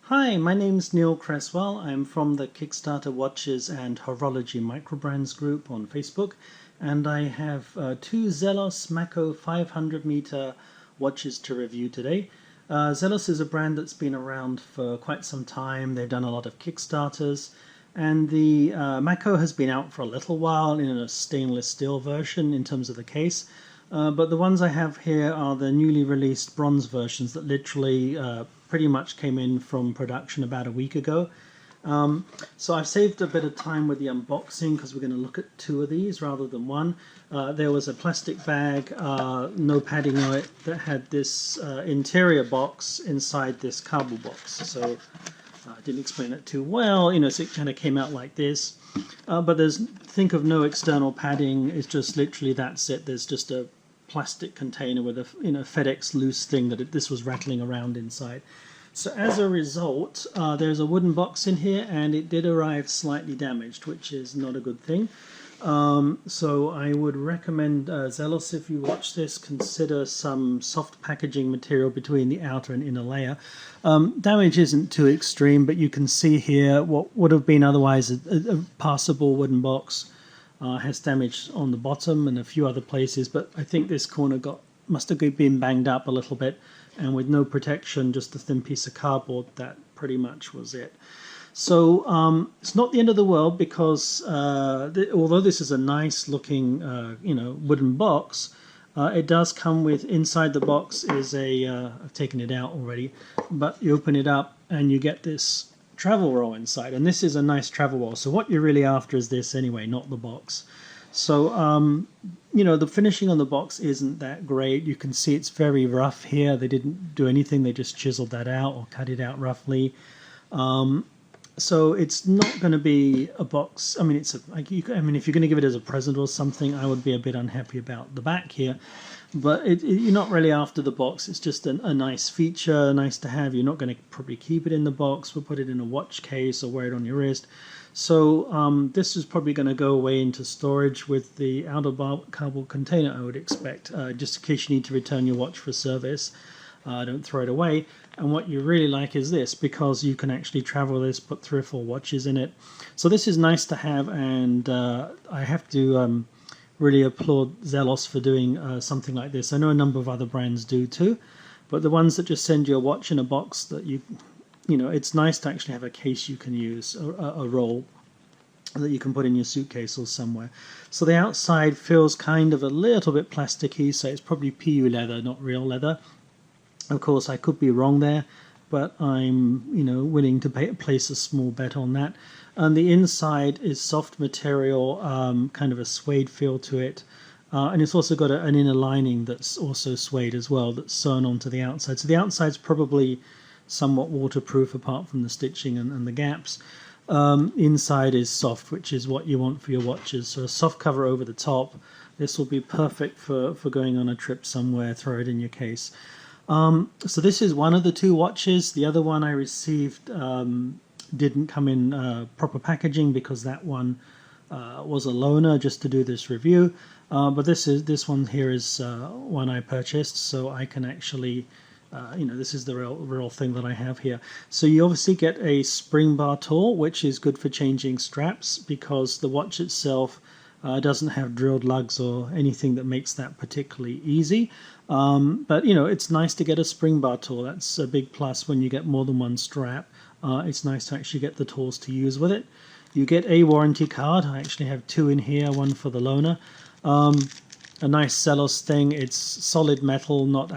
Hi, my name's Neil Cresswell. I'm from the Kickstarter Watches and Horology Microbrands group on Facebook, and I have two Zelos Mako 500m watches to review today. Zelos is a brand that's been around for quite some time. They've done a lot of Kickstarters, and the Mako has been out for a little while in a stainless steel version in terms of the case. But the ones I have here are the newly released bronze versions that literally pretty much came in from production about a week ago. So I've saved a bit of time with the unboxing because we're going to look at two of these rather than one. There was a plastic bag, no padding on it, that had this interior box inside this cardboard box. So I didn't explain it too well, so it kind of came out like this. But think of no external padding, it's just literally that's it. There's just a plastic container with a FedEx loose thing that this was rattling around inside. So as a result, there's a wooden box in here, and it did arrive slightly damaged, which is not a good thing. So I would recommend Zelos, if you watch this, consider some soft packaging material between the outer and inner layer. Damage isn't too extreme, but you can see here what would have been otherwise a passable wooden box has damage on the bottom and a few other places, but I think this corner must have been banged up a little bit, and with no protection, just a thin piece of cardboard, that pretty much was it. So it's not the end of the world, because although this is a nice looking wooden box, it does come with, inside the box is I've taken it out already, but you open it up and you get this travel roll inside, and this is a nice travel roll. So what you're really after is this anyway, not the box. So the finishing on the box isn't that great. You can see it's very rough here. They didn't do anything, they just chiseled that out or cut it out roughly. So it's not going to be a box. I mean, if you're going to give it as a present or something, I would be a bit unhappy about the back here. But you're not really after the box. It's just a nice feature, nice to have. You're not going to probably keep it in the box. We'll put it in a watch case or wear it on your wrist. So this is probably going to go away into storage with the outer cardboard container, I would expect, just in case you need to return your watch for service. Don't throw it away. And what you really like is this, because you can actually travel this, put 3 or 4 watches in it. So this is nice to have, and I have to really applaud Zelos for doing something like this. I know a number of other brands do too, but the ones that just send you a watch in a box that it's nice to actually have a case you can use, a roll that you can put in your suitcase or somewhere. So the outside feels kind of a little bit plasticky, so it's probably PU leather, not real leather. Of course, I could be wrong there, but I'm willing to place a small bet on that. And the inside is soft material, kind of a suede feel to it. And it's also got an inner lining that's also suede as well, that's sewn onto the outside. So the outside's probably somewhat waterproof apart from the stitching and the gaps. Inside is soft, which is what you want for your watches. So a soft cover over the top. This will be perfect for going on a trip somewhere, throw it in your case. So this is one of the 2 watches. The other one I received didn't come in proper packaging, because that one was a loaner just to do this review. But this one here is one I purchased, so I can actually, this is the real thing that I have here. So you obviously get a spring bar tool, which is good for changing straps, because the watch itself doesn't have drilled lugs or anything that makes that particularly easy. But it's nice to get a spring bar tool. That's a big plus when you get more than one strap. It's nice to actually get the tools to use with it. You get a warranty card. I actually have 2 in here, one for the loaner. A nice Zelos thing. It's solid metal, not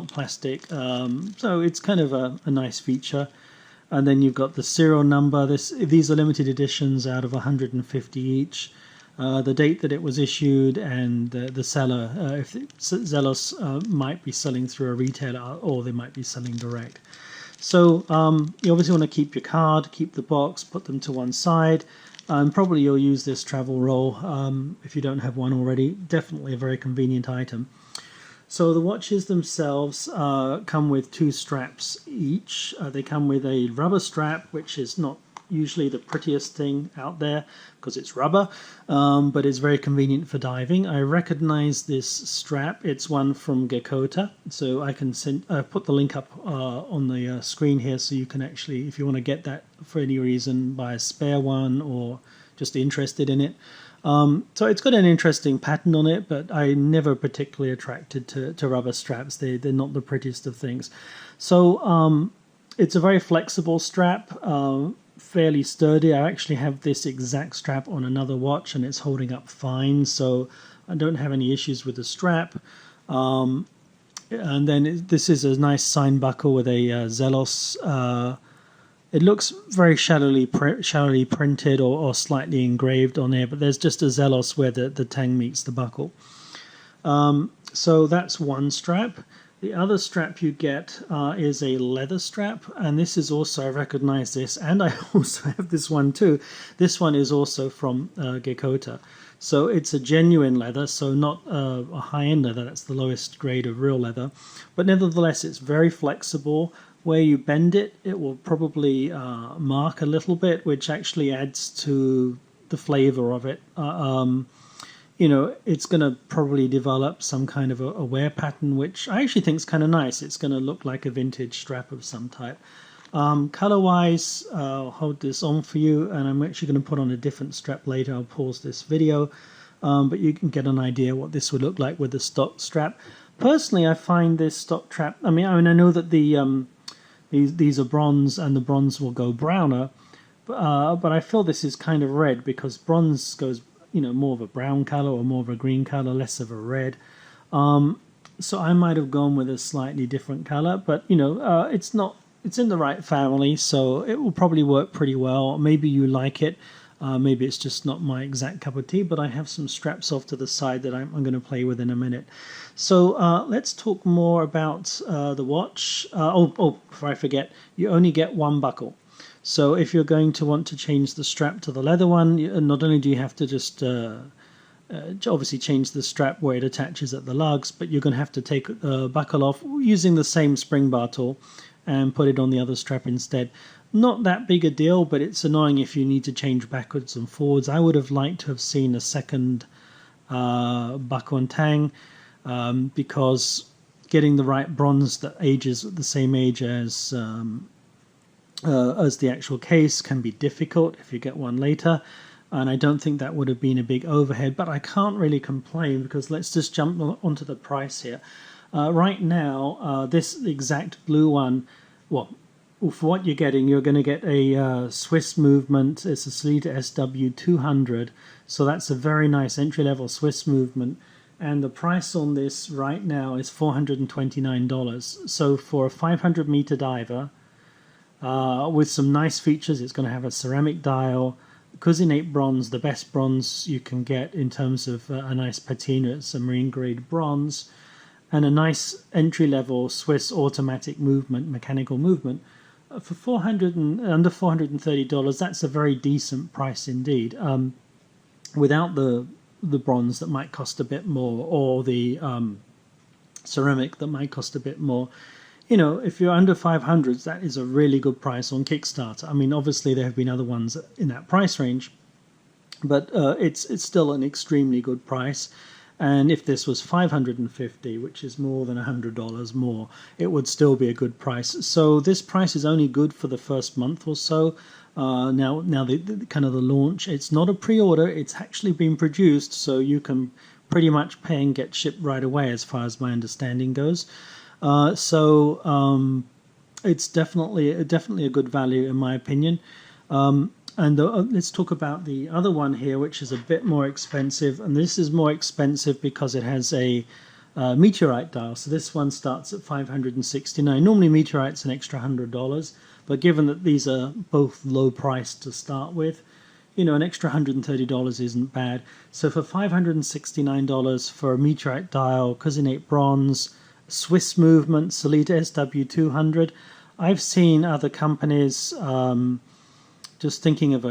plastic. So it's kind of a nice feature. And then you've got the serial number. These are limited editions out of 150 each. The date that it was issued, and the seller, if Zelos might be selling through a retailer, or they might be selling direct. So you obviously want to keep your card, keep the box, put them to one side, and probably you'll use this travel roll if you don't have one already. Definitely a very convenient item. So the watches themselves come with 2 straps each. They come with a rubber strap, which is not usually the prettiest thing out there because it's rubber, but it's very convenient for diving. I recognize this strap. It's one from Gekota, so I can put the link up on the screen here, so you can actually, if you want to get that for any reason, buy a spare one or just interested in it. So it's got an interesting pattern on it, but I'm never particularly attracted to rubber straps. They're not the prettiest of things. So it's a very flexible strap, fairly sturdy. I actually have this exact strap on another watch and it's holding up fine, so I don't have any issues with the strap. And then this is a nice sign buckle with a Zelos. It looks very shallowly printed or slightly engraved on there, but there's just a Zelos where the Tang meets the buckle. So that's one strap. The other strap you get is a leather strap, and this is also, I recognize this, and I also have this one too. This one is also from Gekota. So it's a genuine leather, so not a high-end leather, that's the lowest grade of real leather. But nevertheless, it's very flexible. Where you bend it, it will probably mark a little bit, which actually adds to the flavor of it. You know, it's going to probably develop some kind of a wear pattern, which I actually think is kind of nice. It's going to look like a vintage strap of some type. Color-wise, I'll hold this on for you, and I'm actually going to put on a different strap later. I'll pause this video, but you can get an idea what this would look like with the stock strap. Personally, I find this stock strap, I mean, I know that these are bronze, and the bronze will go browner, but I feel this is kind of red, because bronze goes, you know, more of a brown color or more of a green color, less of a red. So I might have gone with a slightly different color, but you know, it's in the right family, so it will probably work pretty well. Maybe you like it. Maybe it's just not my exact cup of tea, but I have some straps off to the side that I'm going to play with in a minute. So let's talk more about the watch. Before I forget, you only get one buckle. So if you're going to want to change the strap to the leather one, not only do you have to just obviously change the strap where it attaches at the lugs, but you're going to have to take the buckle off using the same spring bar tool and put it on the other strap instead. Not that big a deal, but it's annoying if you need to change backwards and forwards. I would have liked to have seen a second buckle and tang, because getting the right bronze that ages at the same age as the actual case can be difficult if you get one later, and I don't think that would have been a big overhead, but I can't really complain, because let's just jump onto the price here. Right now, this exact blue one, well, for what you're getting, you're going to get a Swiss movement. It's a Sellita SW200, so that's a very nice entry-level Swiss movement, and the price on this right now is $429. So for a 500-meter diver, with some nice features, it's going to have a ceramic dial, cousinate bronze, the best bronze you can get in terms of a nice patina. It's a marine grade bronze, and a nice entry-level Swiss automatic movement, mechanical movement. For under $430, that's a very decent price indeed. Without the bronze that might cost a bit more, or the ceramic that might cost a bit more. You know, if you're under 500s, that is a really good price on Kickstarter. I mean, obviously there have been other ones in that price range, but it's still an extremely good price. And if this was $550, which is more than $100 more, it would still be a good price. So this price is only good for the first month or so. Now the kind of the launch, it's not a pre-order, it's actually been produced, so you can pretty much pay and get shipped right away, as far as my understanding goes. So it's definitely a good value in my opinion. And let's talk about the other one here, which is a bit more expensive. And this is more expensive because it has a Meteorite dial. So this one starts at $569. Normally Meteorite's an extra $100, but given that these are both low priced to start with, you know, an extra $130 isn't bad. So for $569 for a Meteorite dial, cousinate bronze, Swiss movement, Sellita SW200, I've seen other companies. Just thinking of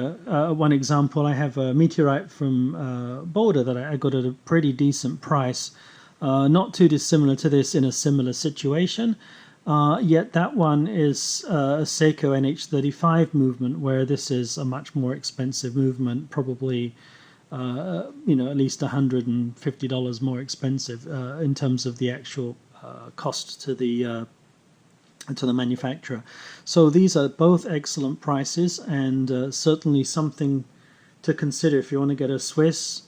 one example, I have a Meteorite from Boulder that I got at a pretty decent price, not too dissimilar to this in a similar situation. Yet that one is a Seiko NH35 movement, where this is a much more expensive movement, probably at least $150 more expensive in terms of the actual cost to the manufacturer. So these are both excellent prices, and certainly something to consider if you want to get a Swiss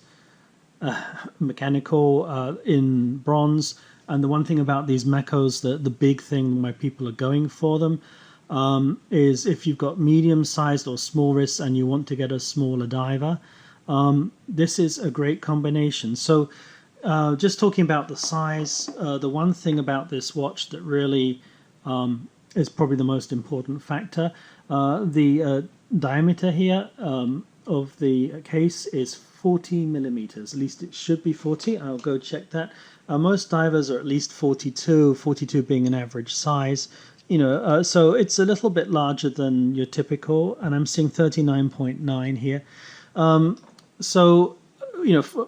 mechanical in bronze. And the one thing about these Makos, the big thing why people are going for them, is if you've got medium-sized or small wrists and you want to get a smaller diver, this is a great combination. So just talking about the size, the one thing about this watch that really is probably the most important factor, the diameter here of the case is 40 millimeters. At least it should be 40. I'll go check that. Most divers are at least 42, 42 being an average size. So it's a little bit larger than your typical, and I'm seeing 39.9 here. So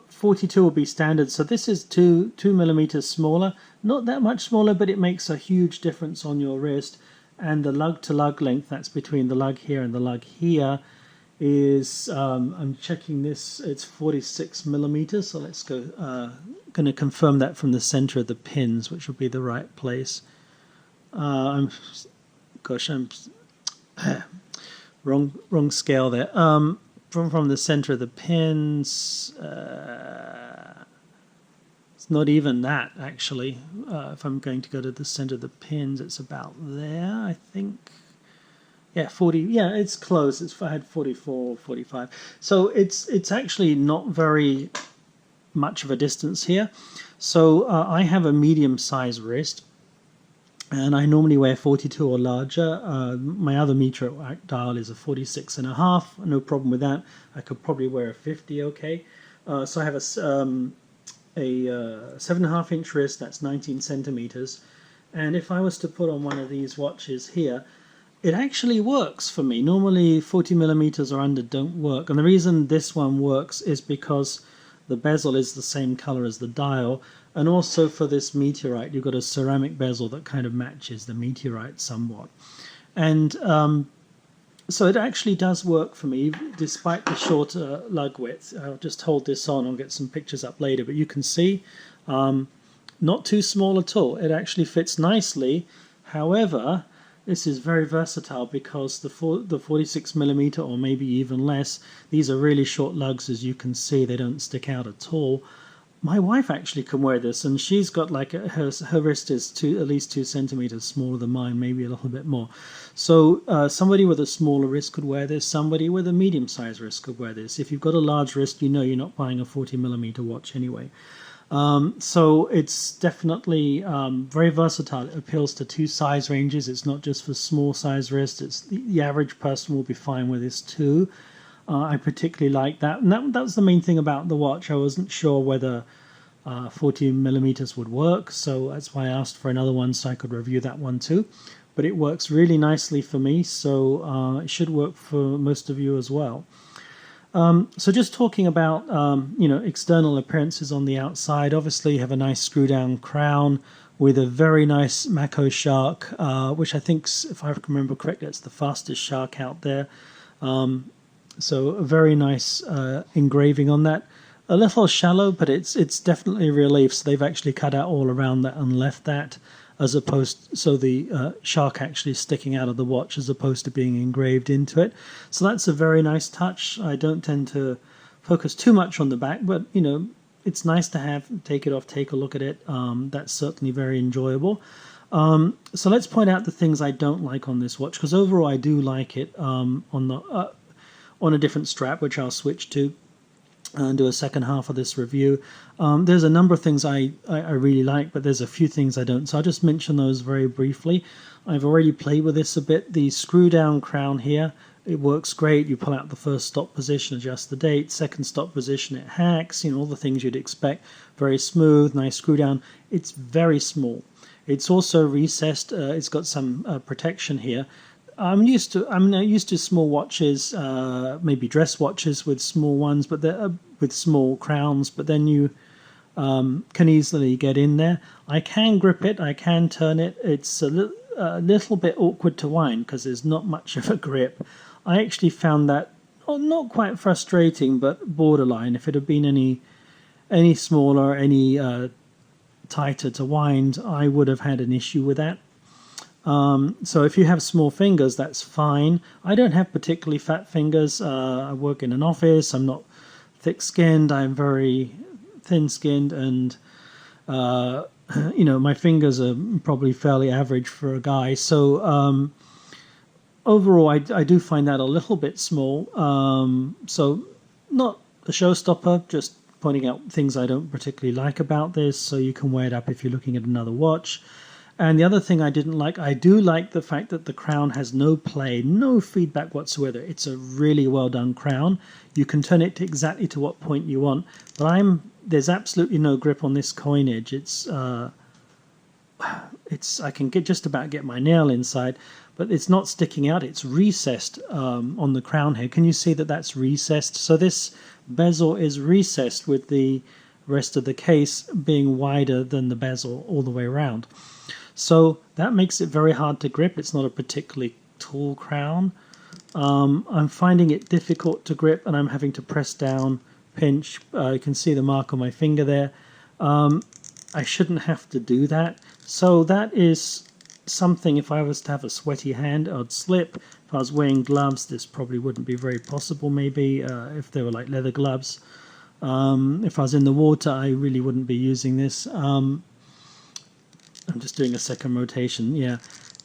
42 will be standard. So this is 2 millimeters smaller. Not that much smaller, but it makes a huge difference on your wrist. And the lug to lug length, that's between the lug here and the lug here, is I'm checking this, it's 46 millimeters. So let's go, going to confirm that from the center of the pins, which will be the right place. I'm wrong scale there. From the center of the pins, it's not even that, actually. If I'm going to go to the center of the pins, it's about there, I think. Yeah, 40. Yeah, it's close. I had 44, 45. So it's actually not very much of a distance here. So I have a medium-sized wrist, and I normally wear 42 or larger. My other Meteorite Dial is a 46.5. No problem with that. I could probably wear a 50. Okay. So I have a 7.5 inch wrist. That's 19 centimeters. And if I was to put on one of these watches here, it actually works for me. Normally 40 millimeters or under don't work. And the reason this one works is because the bezel is the same color as the dial. And also for this Meteorite, you've got a ceramic bezel that kind of matches the Meteorite somewhat. And so it actually does work for me, despite the shorter lug width. I'll just hold this on. I'll get some pictures up later. But you can see, not too small at all. It actually fits nicely. However, this is very versatile because the 46 millimeter or maybe even less, these are really short lugs, as you can see. They don't stick out at all. My wife actually can wear this, and she's got like her wrist is at least 2 centimeters smaller than mine, maybe a little bit more. So somebody with a smaller wrist could wear this. Somebody with a medium-sized wrist could wear this. If you've got a large wrist, you know you're not buying a 40 millimeter watch anyway. So it's definitely very versatile. It appeals to 2 size ranges. It's not just for small size wrists. It's the average person will be fine with this too. I particularly like that. And that was the main thing about the watch. I wasn't sure whether 40 millimeters would work, so that's why I asked for another one so I could review that one too. But it works really nicely for me, so it should work for most of you as well. So just talking about external appearances on the outside. Obviously you have a nice screw down crown with a very nice Mako shark, which I think, if I can remember correctly, it's the fastest shark out there. So a very nice engraving on that. A little shallow, but it's definitely relief. So they've actually cut out all around that and left that, as opposed, so the shark actually sticking out of the watch as opposed to being engraved into it. So that's a very nice touch. I don't tend to focus too much on the back, but it's nice to have. Take it off, take a look at it. That's certainly very enjoyable. So let's point out the things I don't like on this watch, because overall I do like it on a different strap, which I'll switch to and do a second half of this review. There's a number of things I really like, but there's a few things I don't. So I'll just mention those very briefly. I've already played with this a bit. The screw down crown here, it works great. You pull out the first stop position, adjust the date. Second stop position, it hacks. All the things you'd expect. Very smooth, nice screw down. It's very small. It's also recessed. It's got some protection here. I'm used to small watches, maybe dress watches with small ones, but they're with small crowns. But then you can easily get in there. I can grip it, I can turn it. It's a little bit awkward to wind because there's not much of a grip. I actually found that not quite frustrating, but borderline. If it had been any smaller, any tighter to wind, I would have had an issue with that. So if you have small fingers, that's fine. I don't have particularly fat fingers. I work in an office. I'm not thick-skinned. I'm very thin-skinned, and my fingers are probably fairly average for a guy. So overall, I do find that a little bit small. So not a showstopper, just pointing out things I don't particularly like about this, so you can weigh it up if you're looking at another watch. And the other thing I didn't like, I do like the fact that the crown has no play, no feedback whatsoever. It's a really well done crown. You can turn it to exactly to what point you want, but there's absolutely no grip on this coinage. I can just about get my nail inside, but it's not sticking out. It's recessed on the crown here. Can you see that that's recessed? So this bezel is recessed with the rest of the case being wider than the bezel all the way around. So that makes it very hard to grip. It's not a particularly tall crown. I'm finding it difficult to grip, and I'm having to press down, pinch. You can see the mark on my finger there. I shouldn't have to do that. So that is something, if I was to have a sweaty hand, I'd slip. If I was wearing gloves, this probably wouldn't be very possible, maybe, if they were like leather gloves. If I was in the water, I really wouldn't be using this. I'm just doing a second rotation. Yeah,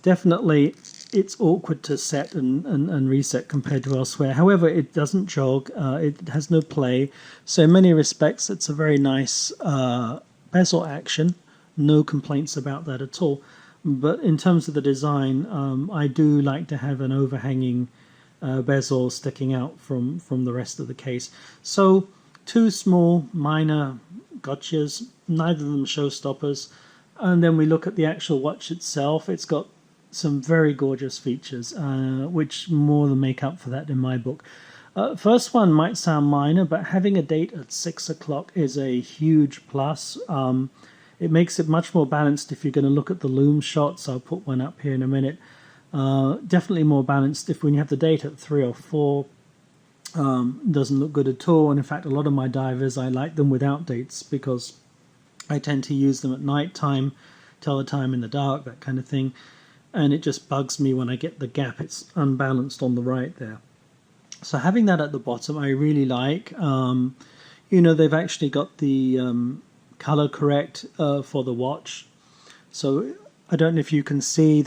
definitely it's awkward to set and reset compared to elsewhere. However, it doesn't jog. It has no play. So in many respects, it's a very nice bezel action. No complaints about that at all. But in terms of the design, I do like to have an overhanging bezel sticking out from the rest of the case. So two small minor gotchas, neither of them showstoppers. And then we look at the actual watch itself. It's got some very gorgeous features, which more than make up for that in my book. First one might sound minor, but having a date at 6 o'clock is a huge plus. It makes it much more balanced if you're going to look at the Loom shots. I'll put one up here in a minute. Definitely more balanced when you have the date at 3 or 4. Doesn't look good at all. And in fact, a lot of my divers, I like them without dates because I tend to use them at night time, tell the time in the dark, that kind of thing. And it just bugs me when I get the gap. It's unbalanced on the right there. So having that at the bottom, I really like. They've actually got the color correct for the watch. So I don't know if you can see,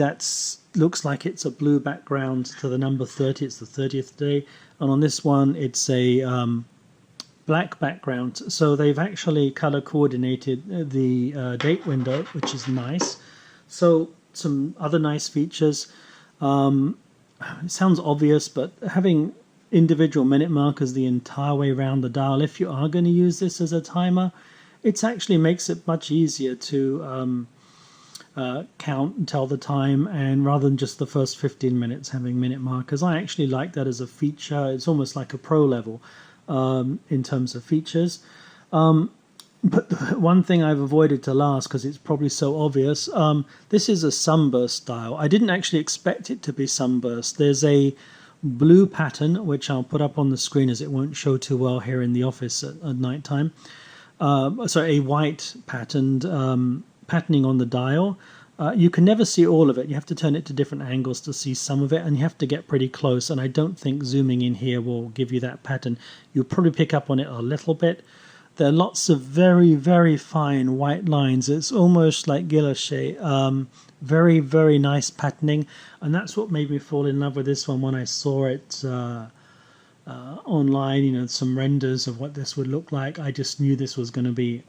looks like it's a blue background to the number 30. It's the 30th day. And on this one, it's a black background. So they've actually color coordinated the date window, which is nice. So some other nice features. It sounds obvious, but having individual minute markers the entire way around the dial, if you are going to use this as a timer, it actually makes it much easier to count and tell the time, and rather than just the first 15 minutes having minute markers. I actually like that as a feature. It's almost like a pro level in terms of features. But the one thing I've avoided to last, because it's probably so obvious, this is a Sunburst dial. I didn't actually expect it to be Sunburst. There's a blue pattern, which I'll put up on the screen as it won't show too well here in the office at night time. A white patterned patterning on the dial. You can never see all of it. You have to turn it to different angles to see some of it, and you have to get pretty close, and I don't think zooming in here will give you that pattern. You'll probably pick up on it a little bit. There are lots of very, very fine white lines. It's almost like guilloche. Very, very nice patterning, and that's what made me fall in love with this one when I saw it online. Some renders of what this would look like. I just knew this was going to be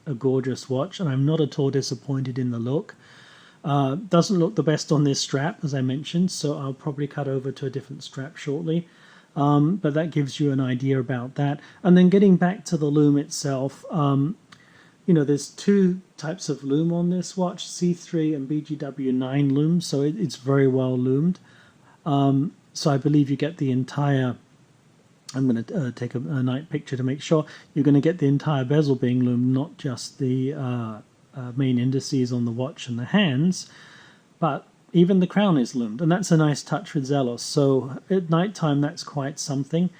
a gorgeous watch, and I'm not at all disappointed in the look. Doesn't look the best on this strap, as I mentioned, so I'll probably cut over to a different strap shortly. But that gives you an idea about that. And then getting back to the loom itself, there's two types of loom on this watch, C3 and BGW9 loom, so it's very well loomed. So I believe you get the entire I'm going to take a night picture to make sure you're going to get the entire bezel being loomed, not just the main indices on the watch and the hands, but even the crown is loomed, and that's a nice touch with Zelos. So at night time, that's quite something.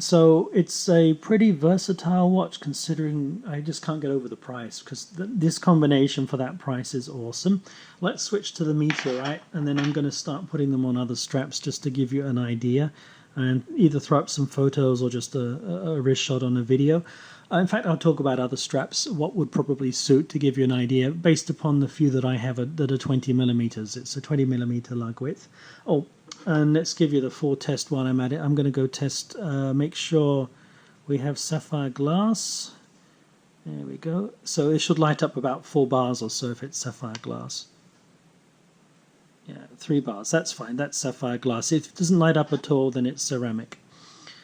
So it's a pretty versatile watch, considering I just can't get over the price, because this combination for that price is awesome. Let's switch to the Meteorite, and then I'm going to start putting them on other straps just to give you an idea, and either throw up some photos or just a wrist shot on a video. In fact, I'll talk about other straps, what would probably suit, to give you an idea, based upon the few that I have that are 20 millimeters. It's a 20 millimeter lug width. Oh, and let's give you the full test while I'm at it. I'm going to go test, make sure we have Sapphire Glass. There we go. So it should light up about 4 bars or so if it's Sapphire Glass. Yeah, 3 bars. That's fine. That's Sapphire Glass. If it doesn't light up at all, then it's ceramic.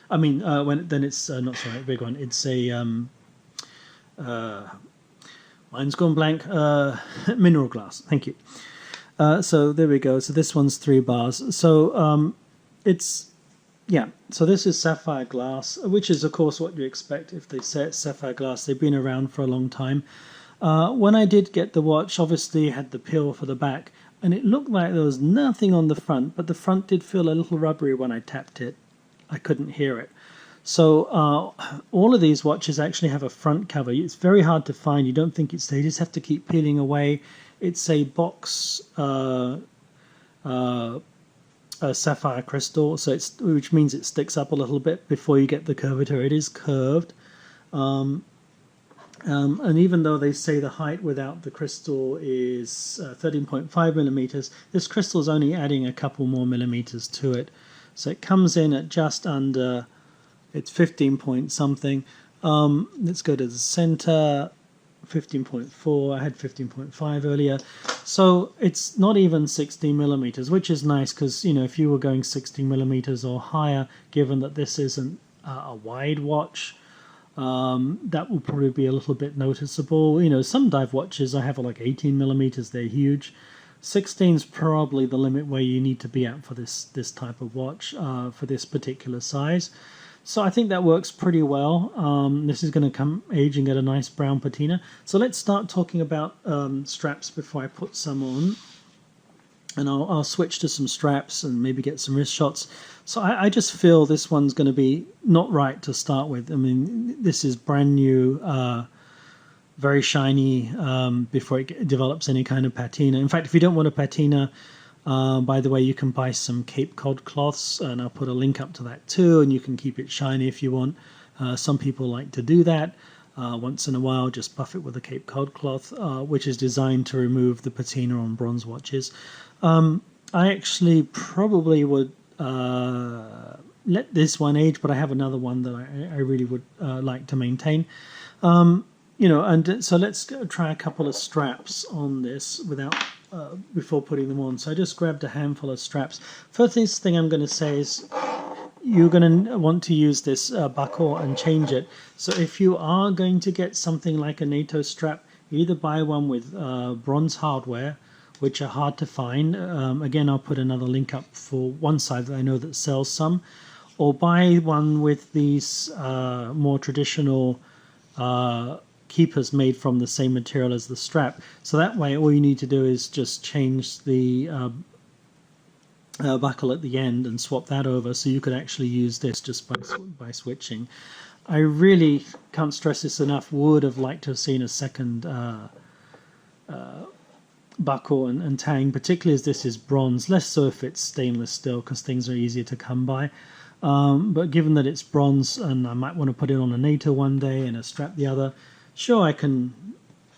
I mean, then it's not ceramic, big one. It's a mine's gone blank. Mineral glass. Thank you. So there we go. So this one's 3 bars. So it's, yeah. So this is Sapphire Glass, which is of course what you expect if they say it's Sapphire Glass. They've been around for a long time. When I did get the watch, obviously it had the peel for the back, and it looked like there was nothing on the front, but the front did feel a little rubbery when I tapped it. I couldn't hear it. So all of these watches actually have a front cover. It's very hard to find. You don't think it's there. You just have to keep peeling away. It's a box sapphire crystal, so which means it sticks up a little bit before you get the curvature. It is curved. And even though they say the height without the crystal is 13.5 millimeters, this crystal is only adding a couple more millimeters to it. So it comes in at just under, it's 15 point something. Let's go to the center, 15.4. I had 15.5 earlier. So it's not even 16 millimeters, which is nice because, you know, if you were going 16 millimeters or higher, given that this isn't a wide watch, that will probably be a little bit noticeable. You know, some dive watches I have are like 18 millimeters, they're huge. 16 is probably the limit where you need to be at for this type of watch, for this particular size. So I think that works pretty well. This is going to come aging at a nice brown patina. So let's start talking about straps before I put some on. And I'll switch to some straps and maybe get some wrist shots. So I just feel this one's going to be not right to start with. I mean, this is brand new, very shiny before it develops any kind of patina. In fact, if you don't want a patina, by the way, you can buy some Cape Cod cloths, and I'll put a link up to that too, and you can keep it shiny if you want. Some people like to do that. Once in a while, just buff it with a Cape Cod cloth, which is designed to remove the patina on bronze watches. I actually probably would let this one age, but I have another one that I really would like to maintain. You know, and so let's try a couple of straps on this without before putting them on. So I just grabbed a handful of straps. First thing I'm going to say is you're going to want to use this buckle and change it. So if you are going to get something like a NATO strap, either buy one with bronze hardware, which are hard to find. Again, I'll put another link up for one side that I know that sells some, or buy one with these more traditional keepers made from the same material as the strap. So that way all you need to do is just change the buckle at the end and swap that over, so you could actually use this just by switching. I really can't stress this enough. Would have liked to have seen a second buckle and tang, particularly as this is bronze, less so if it's stainless steel because things are easier to come by. But given that it's bronze and I might want to put it on a NATO one day and a strap the other, sure, I can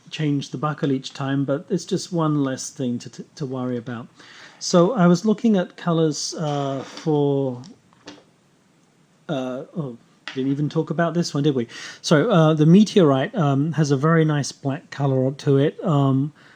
change the buckle each time, but it's just one less thing to worry about. So I was looking at colors for... didn't even talk about this one, did we? So the Meteorite has a very nice black color to it,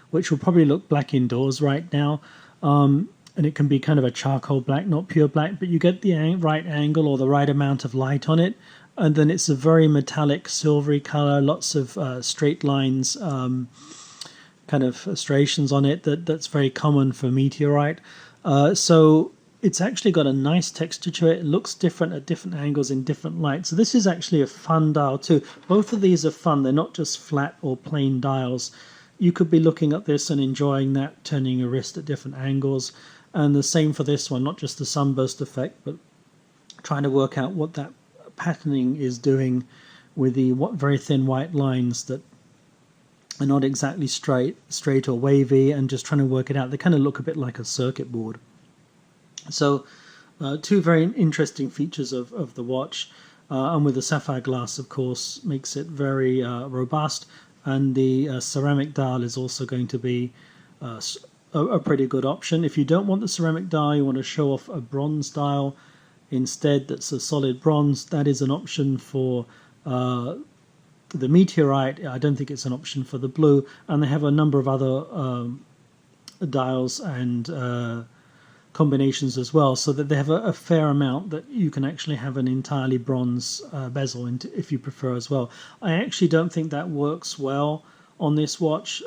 which will probably look black indoors right now. And it can be kind of a charcoal black, not pure black, but you get the right angle or the right amount of light on it. And then it's a very metallic silvery color, lots of straight lines, kind of striations on it. That's very common for Meteorite. So it's actually got a nice texture to it. It looks different at different angles in different lights. So this is actually a fun dial too. Both of these are fun. They're not just flat or plain dials. You could be looking at this and enjoying that, turning your wrist at different angles. And the same for this one, not just the sunburst effect, but trying to work out what that patterning is doing with the very thin white lines that are not exactly straight or wavy, and just trying to work it out. They kind of look a bit like a circuit board. So two very interesting features of the watch, and with the sapphire glass, of course, makes it very robust, and the ceramic dial is also going to be a pretty good option. If you don't want the ceramic dial, you want to show off a bronze dial instead that's a solid bronze, that is an option for the Meteorite. I don't think it's an option for the blue, and they have a number of other dials and combinations as well, so that they have a fair amount that you can actually have an entirely bronze bezel if you prefer as well. I actually don't think that works well on this watch,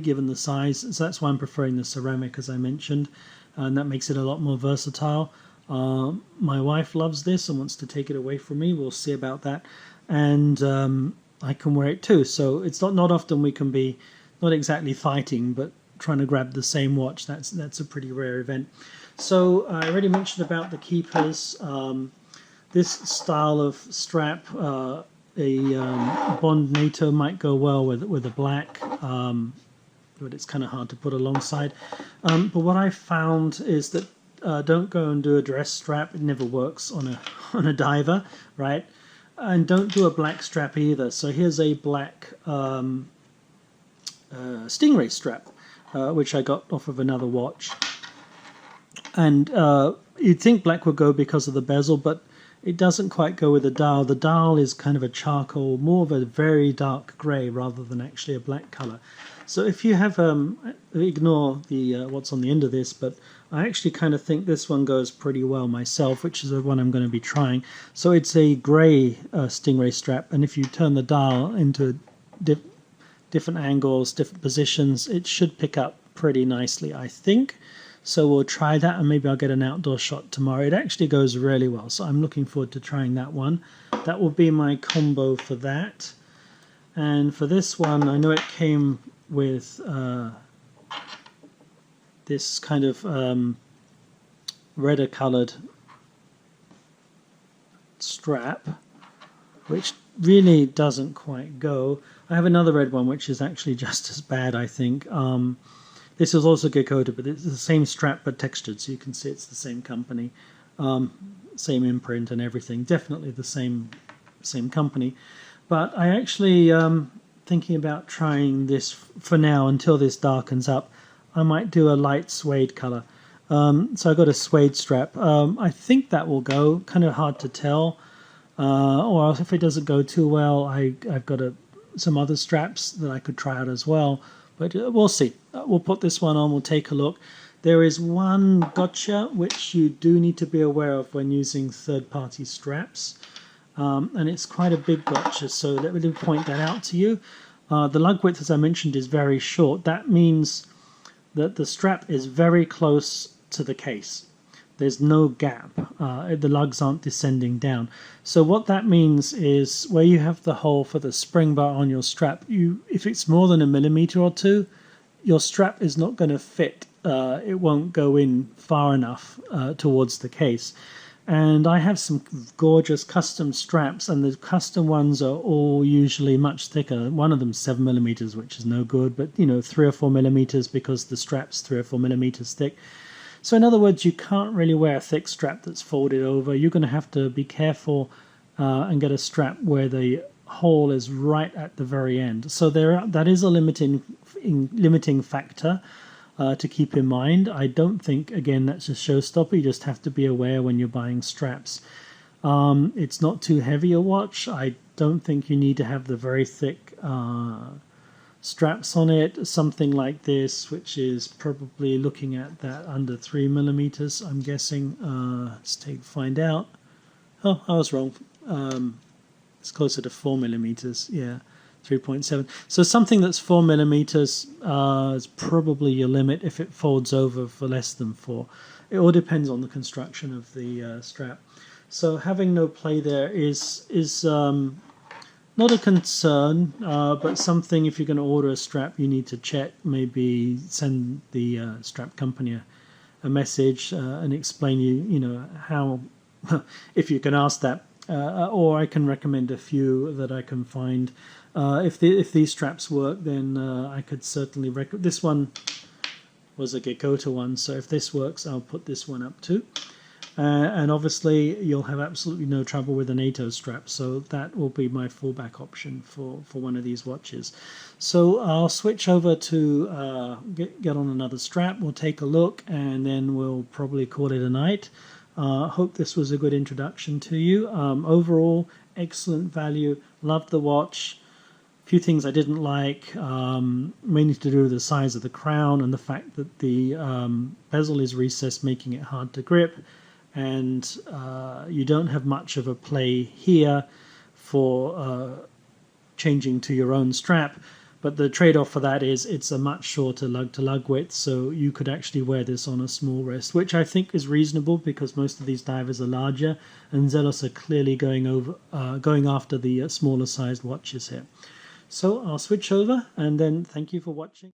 given the size, so that's why I'm preferring the ceramic, as I mentioned, and that makes it a lot more versatile. My wife loves this and wants to take it away from me. We'll see about that, and I can wear it too, so it's not often we can be not exactly fighting, but trying to grab the same watch. That's a pretty rare event. So I already mentioned about the keepers. This style of strap, a Bond NATO might go well with a black, but it's kind of hard to put alongside. But what I found is that don't go and do a dress strap. It never works on a diver, right? And don't do a black strap either. So here's a black Stingray strap, which I got off of another watch. And you'd think black would go because of the bezel, but it doesn't quite go with the dial. The dial is kind of a charcoal, more of a very dark grey rather than actually a black colour. So if you have, ignore the what's on the end of this, but I actually kind of think this one goes pretty well myself, which is the one I'm going to be trying. So it's a grey Stingray strap, and if you turn the dial into different angles, different positions, it should pick up pretty nicely, I think. So we'll try that, and maybe I'll get an outdoor shot tomorrow. It actually goes really well, so I'm looking forward to trying that one. That will be my combo for that. And for this one, I know it came with this kind of redder coloured strap, which really doesn't quite go. I have another red one which is actually just as bad, I think. This is also gear-coated, but it's the same strap but textured, so you can see it's the same company, same imprint and everything. Definitely the same company. But I actually thinking about trying this for now until this darkens up. I might do a light suede colour. So I got a suede strap. I think that will go. Kind of hard to tell. Or if it doesn't go too well, I've got some other straps that I could try out as well. But we'll see. We'll put this one on. We'll take a look. There is one gotcha which you do need to be aware of when using third-party straps. And it's quite a big gotcha, so let me point that out to you. The lug width, as I mentioned, is very short. That means that the strap is very close to the case. There's no gap. The lugs aren't descending down. So what that means is where you have the hole for the spring bar on your strap, if it's more than 1 millimeter or 2, your strap is not going to fit. It won't go in far enough towards the case. And I have some gorgeous custom straps, and the custom ones are all usually much thicker. One of them's 7 millimeters, which is no good, but 3 or 4 millimeters because the strap's 3 or 4 millimeters thick. So in other words, you can't really wear a thick strap that's folded over. You're going to have to be careful and get a strap where the hole is right at the very end. So that is a limiting factor to keep in mind. I don't think, again, that's a showstopper. You just have to be aware when you're buying straps. It's not too heavy a watch. I don't think you need to have the very thick straps on it. Something like this, which is probably looking at that under 3 millimeters, I'm guessing. Let's find out. Oh, I was wrong. It's closer to 4 millimeters. Yeah, 3.7. So something that's 4mm is probably your limit if it folds over for less than 4. It all depends on the construction of the strap. So having no play there is not a concern, but something if you're going to order a strap you need to check. Maybe send the strap company a message and explain you know how, if you can ask that, or I can recommend a few that I can find. If these straps work, then I could certainly recommend. This one was a Gekota one, so if this works, I'll put this one up too. And obviously, you'll have absolutely no trouble with a NATO strap, so that will be my fallback option for one of these watches. So I'll switch over to get on another strap. We'll take a look, and then we'll probably call it a night. Hope this was a good introduction to you. Overall, excellent value. Loved the watch. Few things I didn't like, mainly to do with the size of the crown and the fact that the bezel is recessed, making it hard to grip. And you don't have much of a play here for changing to your own strap. But the trade-off for that is it's a much shorter lug-to-lug width, so you could actually wear this on a small wrist, which I think is reasonable because most of these divers are larger, and Zelos are clearly going after the smaller sized watches here. So I'll switch over, and then thank you for watching.